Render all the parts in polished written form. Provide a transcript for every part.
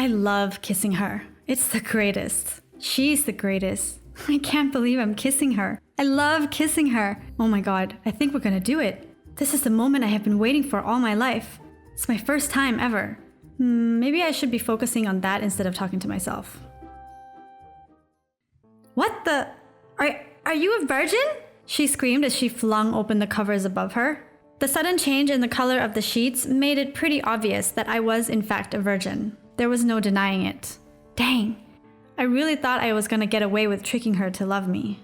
I love kissing her. It's the greatest. She's the greatest. I can't believe I'm kissing her. I love kissing her. Oh my God, I think we're gonna do it. This is the moment I have been waiting for all my life. It's my first time ever. Maybe I should be focusing on that instead of talking to myself. What the? Are you a virgin? She screamed as she flung open the covers above her. The sudden change in the color of the sheets made it pretty obvious that I was in fact a virgin. There was no denying it. Dang, I really thought I was gonna get away with tricking her to love me.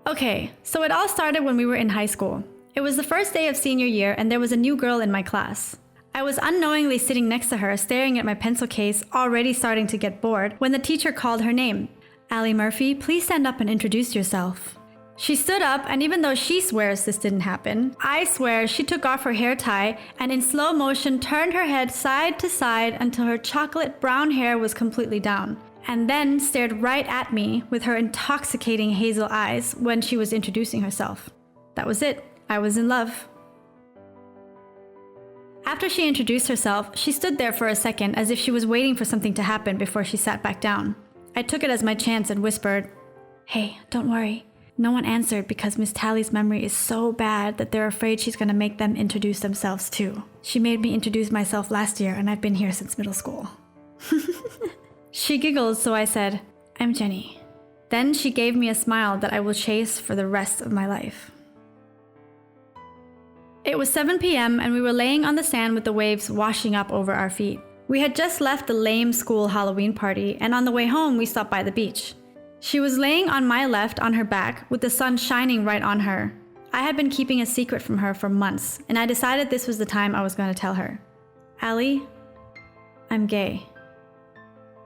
Okay, so it all started when we were in high school. It was the first day of senior year and there was a new girl in my class. I was unknowingly sitting next to her, staring at my pencil case, already starting to get bored, when the teacher called her name. Allie Murphy, please stand up and introduce yourself. She stood up, and even though she swears this didn't happen, I swear she took off her hair tie and in slow motion turned her head side to side until her chocolate brown hair was completely down, and then stared right at me with her intoxicating hazel eyes when she was introducing herself. That was it. I was in love. After she introduced herself, she stood there for a second as if she was waiting for something to happen before she sat back down. I took it as my chance and whispered, "Hey, don't worry." No one answered because Miss Tally's memory is so bad that they're afraid she's gonna make them introduce themselves too. She made me introduce myself last year and I've been here since middle school. She giggled, so I said, "I'm Jenny." Then she gave me a smile that I will chase for the rest of my life. It was 7 p.m. and we were laying on the sand with the waves washing up over our feet. We had just left the lame school Halloween party, and on the way home we stopped by the beach. She was laying on my left on her back with the sun shining right on her. I had been keeping a secret from her for months, and I decided this was the time I was going to tell her. "Allie, I'm gay."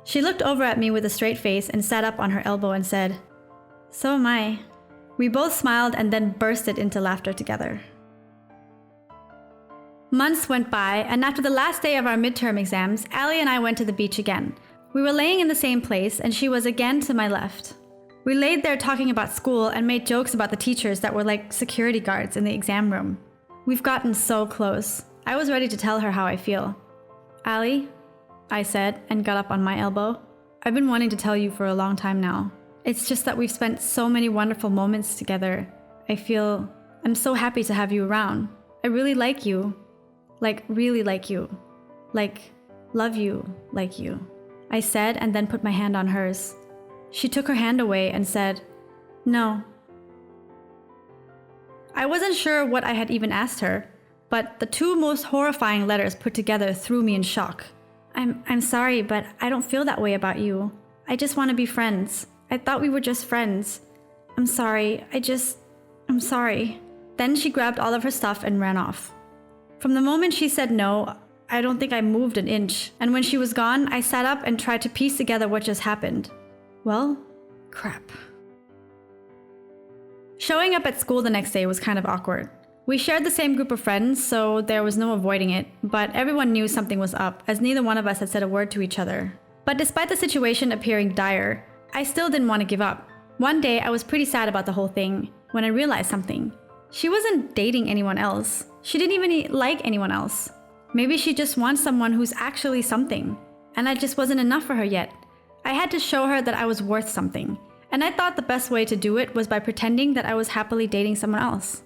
She looked over at me with a straight face and sat up on her elbow and said, "So am I." We both smiled and then bursted into laughter together. Months went by, and after the last day of our midterm exams, Allie and I went to the beach again. We were laying in the same place, and she was again to my left. We laid there talking about school and made jokes about the teachers that were like security guards in the exam room. We've gotten so close. I was ready to tell her how I feel. "Allie," I said, and got up on my elbow. "I've been wanting to tell you for a long time now. It's just that we've spent so many wonderful moments together. I'm so happy to have you around. I really like you. Like, really like you. Like, love you like you," I said, and then put my hand on hers. She took her hand away and said, "No." I wasn't sure what I had even asked her, but the two most horrifying letters put together threw me in shock. I'm sorry, but I don't feel that way about you. I just want to be friends. I thought we were just friends. I'm sorry. I'm sorry." Then she grabbed all of her stuff and ran off. From the moment she said no, I don't think I moved an inch, and when she was gone, I sat up and tried to piece together what just happened. Well, crap. Showing up at school the next day was kind of awkward. We shared the same group of friends, so there was no avoiding it, but everyone knew something was up, as neither one of us had said a word to each other. But despite the situation appearing dire, I still didn't want to give up. One day, I was pretty sad about the whole thing, when I realized something. She wasn't dating anyone else. She didn't even like anyone else. Maybe she just wants someone who's actually something, and I just wasn't enough for her yet. I had to show her that I was worth something, and I thought the best way to do it was by pretending that I was happily dating someone else.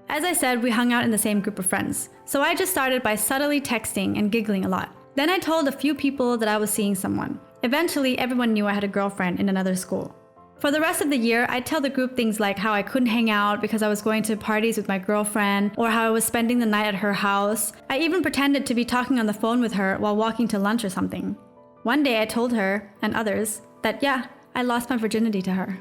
As I said, we hung out in the same group of friends, so I just started by subtly texting and giggling a lot. Then I told a few people that I was seeing someone. Eventually, everyone knew I had a girlfriend in another school. For the rest of the year, I'd tell the group things like how I couldn't hang out because I was going to parties with my girlfriend, or how I was spending the night at her house. I even pretended to be talking on the phone with her while walking to lunch or something. One day I told her, and others, that yeah, I lost my virginity to her.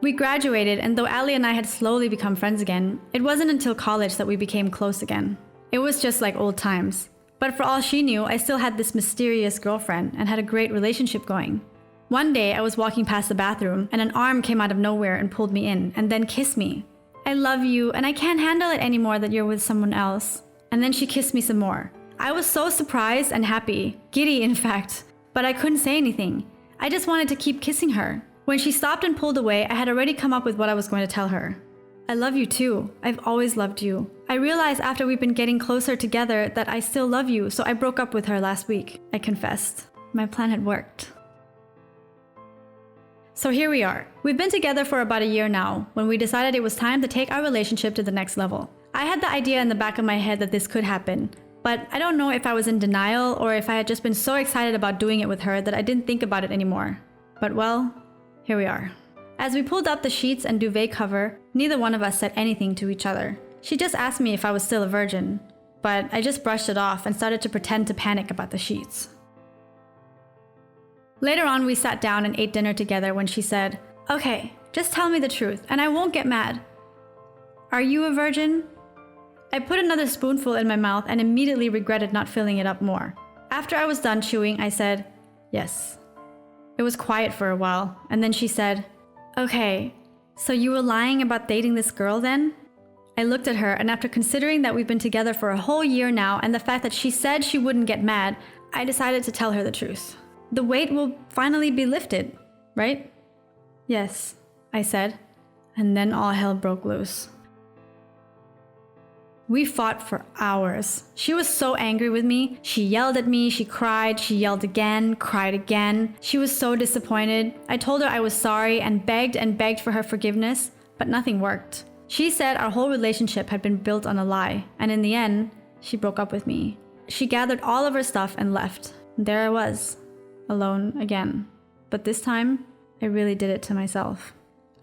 We graduated, and though Allie and I had slowly become friends again, it wasn't until college that we became close again. It was just like old times. But for all she knew, I still had this mysterious girlfriend and had a great relationship going. One day, I was walking past the bathroom, and an arm came out of nowhere and pulled me in, and then kissed me. "I love you, and I can't handle it anymore that you're with someone else." And then she kissed me some more. I was so surprised and happy, giddy in fact, but I couldn't say anything. I just wanted to keep kissing her. When she stopped and pulled away, I had already come up with what I was going to tell her. "I love you too. I've always loved you. I realized after we've been getting closer together that I still love you, so I broke up with her last week. I confessed. My plan had worked. So here we are. We've been together for about a year now, when we decided it was time to take our relationship to the next level. I had the idea in the back of my head that this could happen, but I don't know if I was in denial or if I had just been so excited about doing it with her that I didn't think about it anymore. But well, here we are. As we pulled up the sheets and duvet cover, neither one of us said anything to each other. She just asked me if I was still a virgin, but I just brushed it off and started to pretend to panic about the sheets. Later on, we sat down and ate dinner together when she said, "Okay, just tell me the truth and I won't get mad. Are you a virgin?" I put another spoonful in my mouth and immediately regretted not filling it up more. After I was done chewing, I said, "Yes." It was quiet for a while, and then she said, "Okay, so you were lying about dating this girl then?" I looked at her, and after considering that we've been together for a whole year now and the fact that she said she wouldn't get mad, I decided to tell her the truth. The weight will finally be lifted, right? "Yes," I said, and then all hell broke loose. We fought for hours. She was so angry with me. She yelled at me, she cried, she yelled again, cried again. She was so disappointed. I told her I was sorry and begged for her forgiveness, but nothing worked. She said our whole relationship had been built on a lie, and in the end, she broke up with me. She gathered all of her stuff and left. There I was, alone again. But this time, I really did it to myself.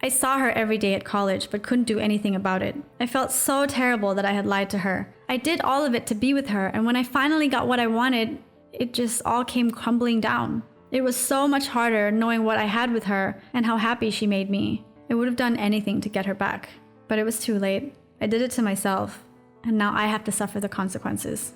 I saw her every day at college, but couldn't do anything about it. I felt so terrible that I had lied to her. I did all of it to be with her, and when I finally got what I wanted, it just all came crumbling down. It was so much harder knowing what I had with her and how happy she made me. I would have done anything to get her back, but it was too late. I did it to myself, and now I have to suffer the consequences.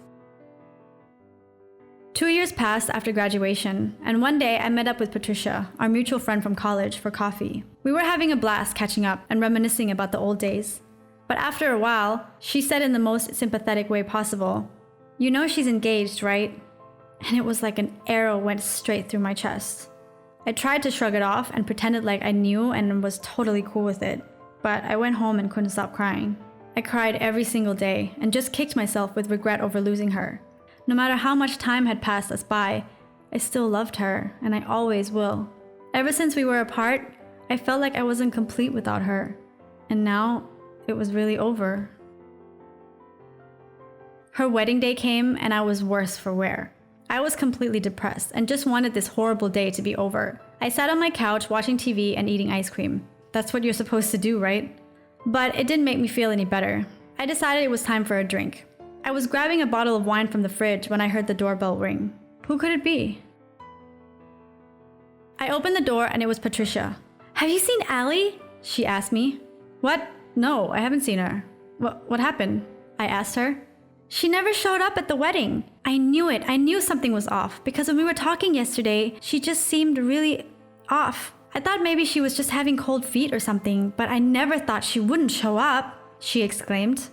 2 years passed after graduation, and one day I met up with Patricia, our mutual friend from college, for coffee. We were having a blast catching up and reminiscing about the old days. But after a while, she said in the most sympathetic way possible, "You know she's engaged, right?" And it was like an arrow went straight through my chest. I tried to shrug it off and pretended like I knew and was totally cool with it. But I went home and couldn't stop crying. I cried every single day and just kicked myself with regret over losing her. No matter how much time had passed us by, I still loved her, and I always will. Ever since we were apart, I felt like I wasn't complete without her. And now, it was really over. Her wedding day came, and I was worse for wear. I was completely depressed and just wanted this horrible day to be over. I sat on my couch watching TV and eating ice cream. That's what you're supposed to do, right? But it didn't make me feel any better. I decided it was time for a drink. I was grabbing a bottle of wine from the fridge when I heard the doorbell ring. Who could it be? I opened the door and it was Patricia. "Have you seen Allie?" she asked me. "What? No, I haven't seen her. What happened?" I asked her. "She never showed up at the wedding. I knew it. I knew something was off because when we were talking yesterday, she just seemed really off. I thought maybe she was just having cold feet or something, but I never thought she wouldn't show up," she exclaimed.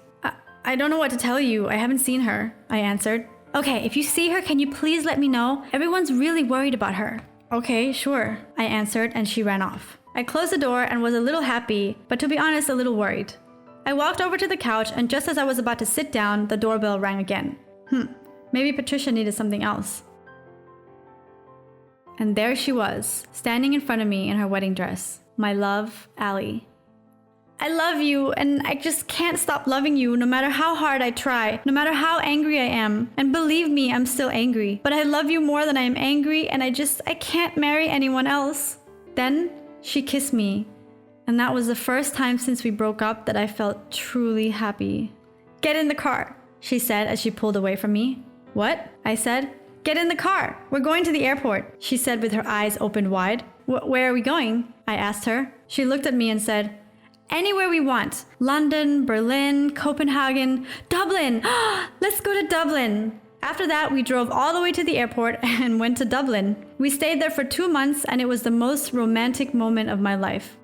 I don't know what to tell you. I haven't seen her," I answered. "Okay, if you see her, can you please let me know? Everyone's really worried about her." "Okay, sure," I answered, and she ran off. I closed the door and was a little happy, but to be honest, a little worried. I walked over to the couch, and just as I was about to sit down, the doorbell rang again. Maybe Patricia needed something else. And there she was, standing in front of me in her wedding dress. My love, Allie. "I love you, and I just can't stop loving you no matter how hard I try, no matter how angry I am. And believe me, I'm still angry. But I love you more than I am angry, and I can't marry anyone else." Then she kissed me, and that was the first time since we broke up that I felt truly happy. "Get in the car," she said as she pulled away from me. "What?" I said. "Get in the car. We're going to the airport," she said with her eyes opened wide. Where are we going?" I asked her. She looked at me and said, "Anywhere we want. London, Berlin, Copenhagen, Dublin. Let's go to Dublin." After that, we drove all the way to the airport and went to Dublin. We stayed there for 2 months, and it was the most romantic moment of my life.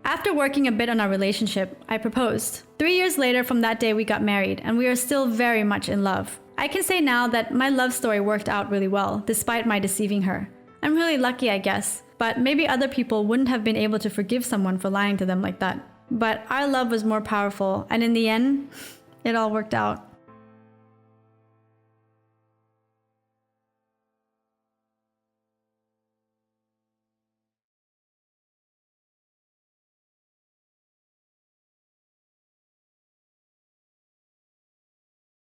After working a bit on our relationship, I proposed. 3 years later from that day, we got married, and we are still very much in love. I can say now that my love story worked out really well, despite my deceiving her. I'm really lucky, I guess. But maybe other people wouldn't have been able to forgive someone for lying to them like that. But our love was more powerful, and in the end, it all worked out.